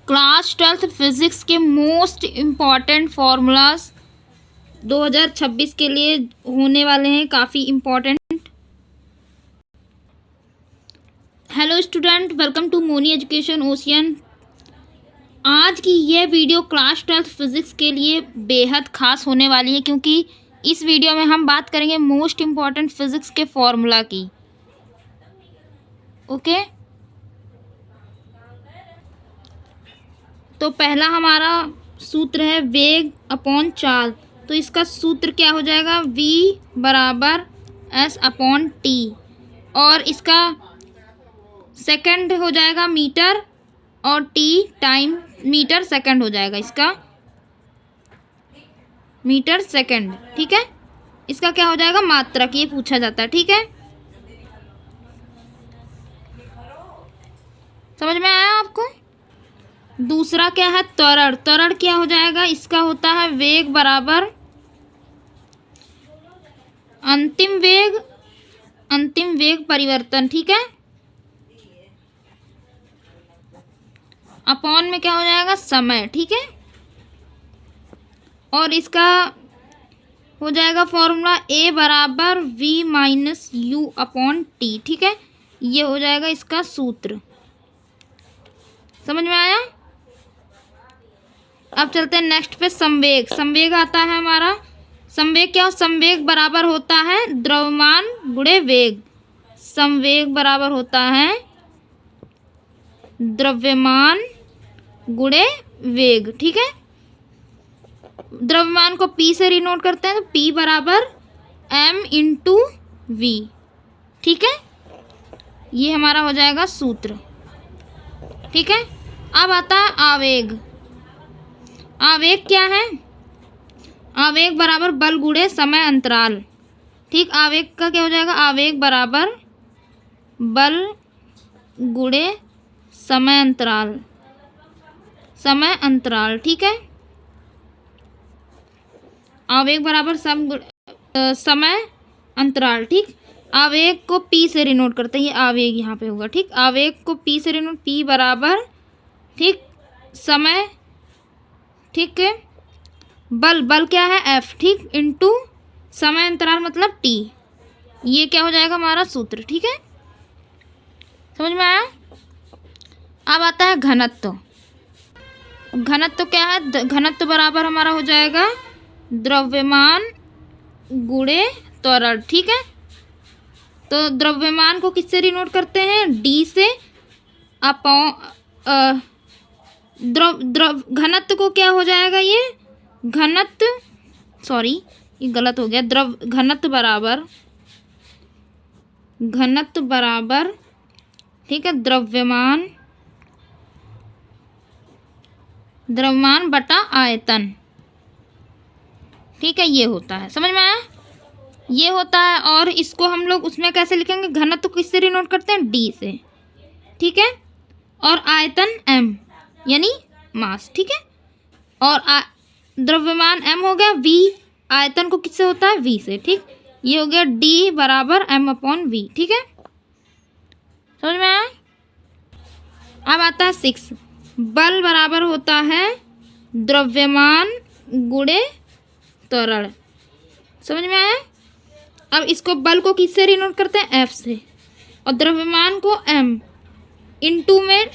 Class 12th physics के most important formulas 2026 के लिए होने वाले हैं, काफ़ी important. Hello student, welcome to Moni education ocean. आज की यह वीडियो क्लास 12th फिजिक्स के लिए बेहद ख़ास होने वाली है, क्योंकि इस वीडियो में हम बात करेंगे मोस्ट इम्पॉर्टेंट फिजिक्स के फॉर्मूला की। ओके, तो पहला हमारा सूत्र है वेग अपॉन चाल। तो इसका सूत्र क्या हो जाएगा? v बराबर s अपॉन टी, और इसका सेकंड हो जाएगा मीटर, और t टाइम मीटर सेकंड हो जाएगा, इसका मीटर सेकंड। ठीक है, इसका क्या हो जाएगा? मात्रक, ये पूछा जाता है। ठीक है, समझ में आया आपको? दूसरा क्या है? त्वरण। त्वरण क्या हो जाएगा? इसका होता है वेग बराबर अंतिम वेग परिवर्तन। ठीक है, अपॉन में क्या हो जाएगा? समय। ठीक है, और इसका हो जाएगा फॉर्मूला a बराबर v minus you upon T. ठीक है, ये हो जाएगा इसका सूत्र। समझ में आया? अब चलते हैं नेक्स्ट पे, संवेग। संवेग आता है हमारा, संवेग क्या? संवेग बराबर होता है द्रव्यमान गुणे वेग। संवेग बराबर होता है द्रव्यमान गुणे वेग। ठीक है, द्रव्यमान को p से रिनोट करते हैं, तो p बराबर m इंटू वी। ठीक है, ये हमारा हो जाएगा सूत्र। ठीक है, अब आता है आवेग। आवेग क्या है? आवेग बराबर बल गुणे समय अंतराल। ठीक, आवेग का क्या हो जाएगा? आवेग बराबर बल गुणे समय अंतराल। समय अंतराल। ठीक है, आवेग बराबर समय अंतराल। ठीक, आवेग को p से रिनोट करते हैं, ये आवेग यहाँ पे होगा। ठीक, आवेग को p से रिनोट, p बराबर ठीक समय, ठीक है, बल क्या है? f। ठीक, इंटू समय अंतराल मतलब t। ये क्या हो जाएगा? हमारा सूत्र। ठीक है, समझ में आया? अब आता है घनत्व। घनत्व क्या है? घनत्व बराबर हमारा हो जाएगा द्रव्यमान गुणे त्वरण। ठीक है, तो द्रव्यमान को किससे रिनोट करते हैं? d से। अपॉन घनत्व को क्या हो जाएगा? ये घनत्व, सॉरी ये गलत हो गया, घनत्व बराबर ठीक है द्रव्यमान बटा आयतन। ठीक है, ये होता है। समझ में आया? ये होता है, और इसको हम लोग उसमें कैसे लिखेंगे? घनत्व किससे रिनोट करते हैं? d से। ठीक है, और आयतन m यानी मास। ठीक है, और द्रव्यमान m हो गया, v आयतन को किससे होता है? v से। ठीक, ये हो गया d बराबर m अपॉन v। ठीक है, समझ में आया? अब आता है 6, बल बराबर होता है द्रव्यमान गुणे त्वरण। समझ में आया? अब इसको बल को किससे रिनोट करते हैं? f से, और द्रव्यमान को m, इंटू में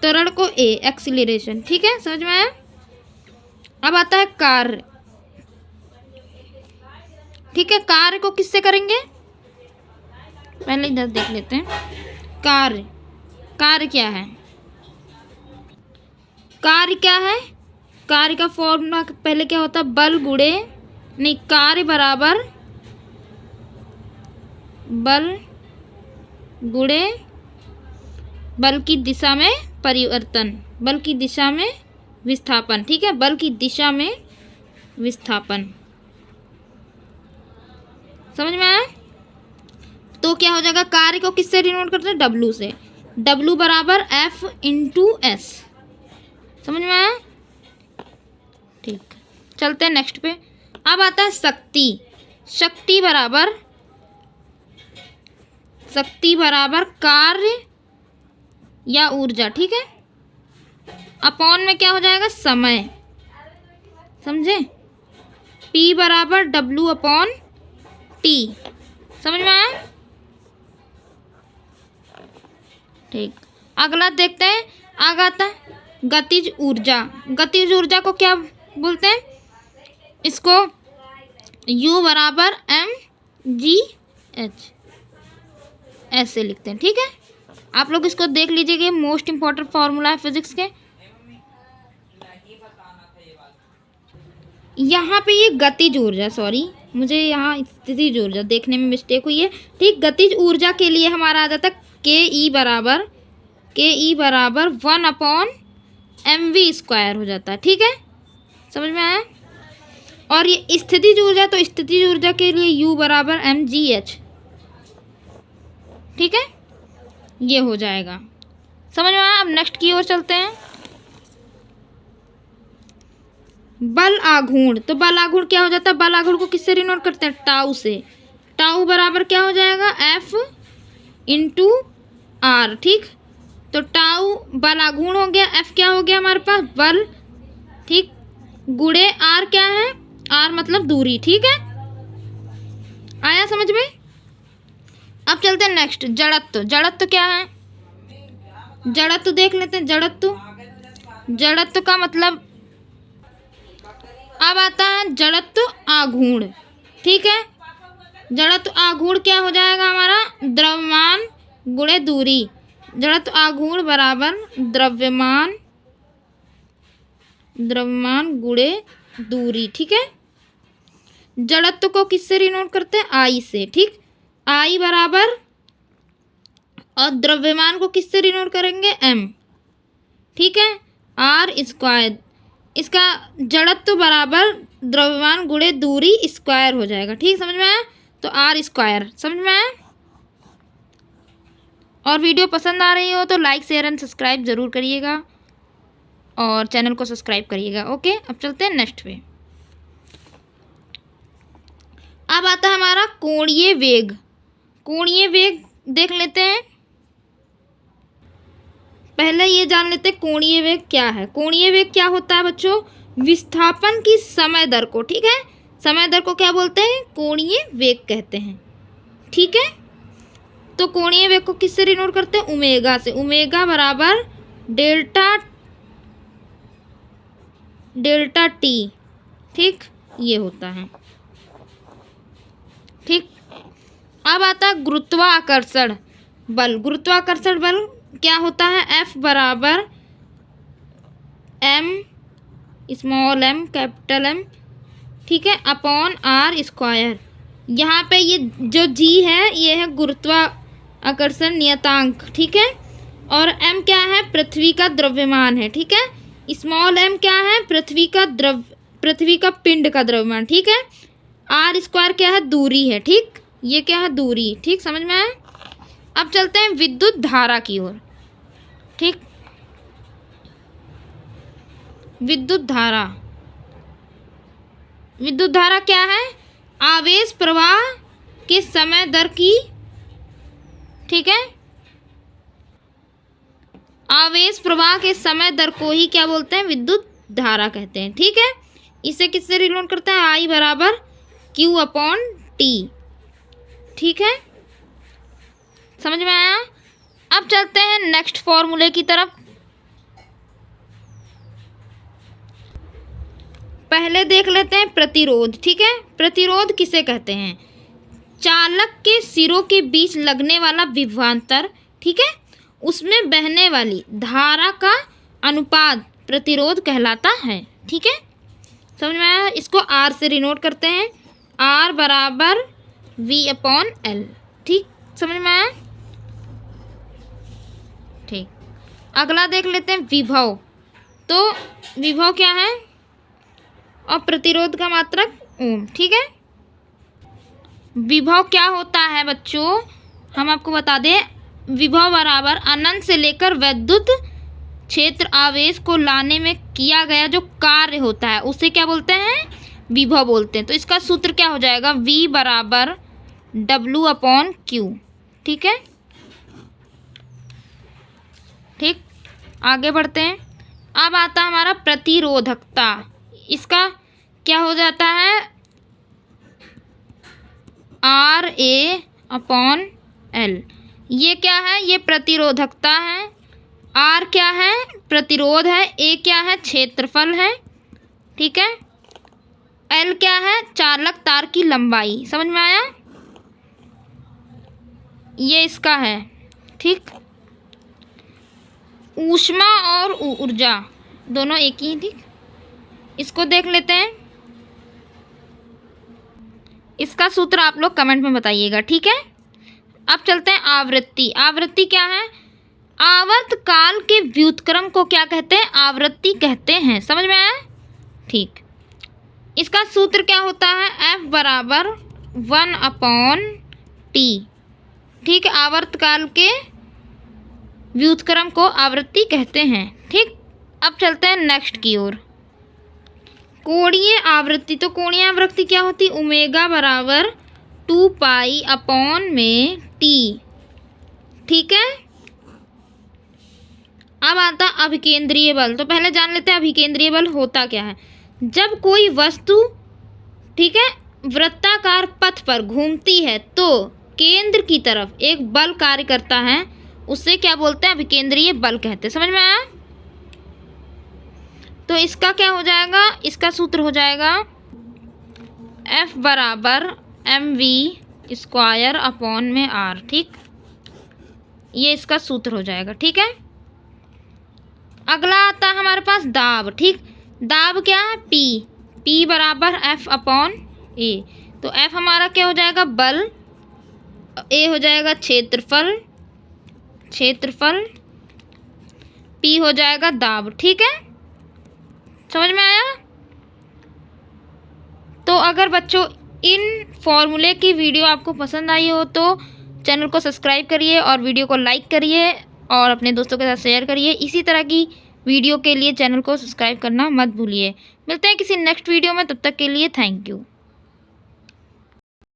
त्वरण को a, एक्सीलरेशन। ठीक है, समझ में आया? अब आता है कार्य। ठीक है, कार्य को किससे करेंगे? पहले इधर देख लेते हैं। कार्य क्या है? कार्य क्या है? कार्य का फॉर्मूला पहले क्या होता है? बल गुणे, नहीं, कार्य बराबर बल गुणे बल की दिशा में परिवर्तन, बल की दिशा में विस्थापन। ठीक है, बल की दिशा में विस्थापन। समझ में आया? तो क्या हो जाएगा? कार्य को किससे डिनोट करते हैं? W से। W बराबर F इंटू एस। समझ में आया? ठीक, चलते हैं नेक्स्ट पे। अब आता है शक्ति। शक्ति बराबर कार्य या ऊर्जा। ठीक है, अपॉन में क्या हो जाएगा, समय, समझे। P बराबर W अपॉन T, समझ में आया। ठीक, अगला देखते हैं। आगे आता है गतिज ऊर्जा। गतिज ऊर्जा को क्या बोलते हैं, इसको U बराबर mgh ऐसे लिखते हैं। ठीक है, आप लोग इसको देख लीजिएगा, मोस्ट इम्पोर्टेंट फॉर्मूला है फिजिक्स के। यहाँ पे ये गतिज ऊर्जा, सॉरी मुझे यहाँ स्थितिज ऊर्जा देखने में मिस्टेक हुई है। ठीक, गतिज ऊर्जा के लिए हमारा आ जाता है के ई बराबर 1 अपॉन mv² हो जाता है। ठीक है, समझ में आया। और ये स्थितिज ऊर्जा, तो स्थितिज ऊर्जा के लिए U बराबर mgh। ठीक है, ये हो जाएगा, समझ में आया। अब नेक्स्ट की ओर चलते हैं। बल आघूर्ण, तो बल आघूर्ण क्या हो जाता है, बल आघूर्ण को किससे डिनोट करते हैं, टाउ से। टाउ बराबर क्या हो जाएगा, F इंटू R। ठीक, तो टाउ बल आघूर्ण हो गया, F क्या हो गया हमारे पास, बल। ठीक, गुणे R क्या है, R मतलब दूरी। ठीक है, आया समझ में। अब चलते हैं नेक्स्ट, जड़त्व। जड़त्व क्या है, जड़त्व देख लेते हैं। जड़त्व का मतलब, अब आता है जड़त्व आघूर्ण। ठीक है, जड़त्व आघूर्ण क्या हो जाएगा हमारा, द्रव्यमान गुणे दूरी। जड़त्व आघूर्ण बराबर द्रव्यमान गुणे दूरी। ठीक है, जड़त्व को किससे डिनोट करते हैं, आई से। ठीक, आई बराबर, और द्रव्यमान को किससे डिनोट करेंगे, m। ठीक है, R²। इसका जड़त्व बराबर द्रव्यमान गुणे दूरी स्क्वायर हो जाएगा। ठीक, समझ में आया, तो R², समझ में आया। और वीडियो पसंद आ रही हो तो लाइक शेयर एंड सब्सक्राइब ज़रूर करिएगा, और चैनल को सब्सक्राइब करिएगा। ओके, अब चलते हैं नेक्स्ट पे। अब आता है हमारा कोणीय वेग। कोणीय वेग देख लेते हैं। पहले ये जान लेते हैं कोणीय वेग क्या है। कोणीय वेग क्या होता है बच्चों, विस्थापन की समय दर को, ठीक है, समय दर को क्या बोलते हैं, कोणीय वेग कहते हैं। ठीक है, तो कोणीय वेग को किससे डिनोट करते हैं, ओमेगा से। ओमेगा बराबर डेल्टा टी। ठीक, ये होता है। ठीक, अब आता है गुरुत्वाकर्षण बल। गुरुत्वाकर्षण बल क्या होता है, F बराबर m small m capital M, ठीक है, अपॉन R²। यहाँ पे ये जो G है ये है गुरुत्वाकर्षण नियतांक। ठीक है, और m क्या है, पृथ्वी का द्रव्यमान है। ठीक है, स्मॉल m क्या है, पृथ्वी का पिंड का द्रव्यमान। ठीक है, R² क्या है, दूरी है। ठीक, ये क्या है, दूरी। ठीक, समझ में आया। अब चलते हैं विद्युत धारा की ओर। ठीक, विद्युत धारा क्या है, आवेश प्रवाह के समय दर की, ठीक है, आवेश प्रवाह के समय दर को ही क्या बोलते हैं, विद्युत धारा कहते हैं। ठीक है, इसे किससे रिलेट करते हैं, I बराबर Q/T। ठीक है, समझ में आया। अब चलते हैं नेक्स्ट फॉर्मूले की तरफ। पहले देख लेते हैं प्रतिरोध। ठीक है, प्रतिरोध किसे कहते हैं, चालक के सिरों के बीच लगने वाला विभवांतर, ठीक है, उसमें बहने वाली धारा का अनुपात प्रतिरोध कहलाता है। ठीक है, समझ में आया। इसको R से डिनोट करते हैं, R बराबर V/L। ठीक, समझ में आया। ठीक, अगला देख लेते हैं विभव। तो विभव क्या है, और प्रतिरोध का मात्रक ओम। ठीक है, विभव क्या होता है बच्चों, हम आपको बता दें, विभव बराबर अनंत से लेकर विद्युत क्षेत्र आवेश को लाने में किया गया जो कार्य होता है उसे क्या बोलते हैं, विभव बोलते हैं। तो इसका सूत्र क्या हो जाएगा, V बराबर W/Q। ठीक है, ठीक, आगे बढ़ते हैं। अब आता है हमारा प्रतिरोधकता। इसका क्या हो जाता है, RA/L। ये क्या है, ये प्रतिरोधकता है। R क्या है, प्रतिरोध है। A क्या है, क्षेत्रफल है। ठीक है। L क्या है, चालक तार की लंबाई। समझ में आया, ये इसका है। ठीक। ऊष्मा और ऊर्जा दोनों एक ही। ठीक, इसको देख लेते हैं। इसका सूत्र आप लोग कमेंट में बताइएगा। ठीक है। अब चलते हैं आवृत्ति। आवृत्ति क्या है, आवर्त काल के व्युत्क्रम को क्या कहते हैं, आवृत्ति कहते हैं। समझ में आया। ठीक, इसका सूत्र क्या होता है, F बराबर 1/T। ठीक है, आवर्त काल के व्युत्क्रम को आवृत्ति कहते हैं। ठीक। अब चलते हैं नेक्स्ट की ओर, कोणीय आवृत्ति। तो कोणीय आवृत्ति क्या होती, ओमेगा बराबर 2π/T। ठीक है। अब आता अभिकेंद्रीय बल। तो पहले जान लेते हैं अभिकेंद्रीय बल होता क्या है। जब कोई वस्तु, ठीक है, वृत्ताकार पथ पर घूमती है तो केंद्र की तरफ एक बल कार्य करता है, उससे क्या बोलते हैं, अभिकेंद्रीय बल कहते हैं। समझ में आया। तो इसका क्या हो जाएगा, इसका सूत्र हो जाएगा F बराबर mv²/r। ठीक, ये इसका सूत्र हो जाएगा। ठीक है। अगला आता है हमारे पास दाब। ठीक, दाब क्या है, P बराबर F/A। तो F हमारा क्या हो जाएगा, बल। A हो जाएगा क्षेत्रफल, P हो जाएगा दाब। ठीक है, समझ में आया। तो अगर बच्चों इन फॉर्मूले की वीडियो आपको पसंद आई हो तो चैनल को सब्सक्राइब करिए और वीडियो को लाइक करिए और अपने दोस्तों के साथ शेयर करिए। इसी तरह की वीडियो के लिए चैनल को सब्सक्राइब करना मत भूलिए। मिलते हैं किसी नेक्स्ट वीडियो में, तब तक के लिए थैंक यू।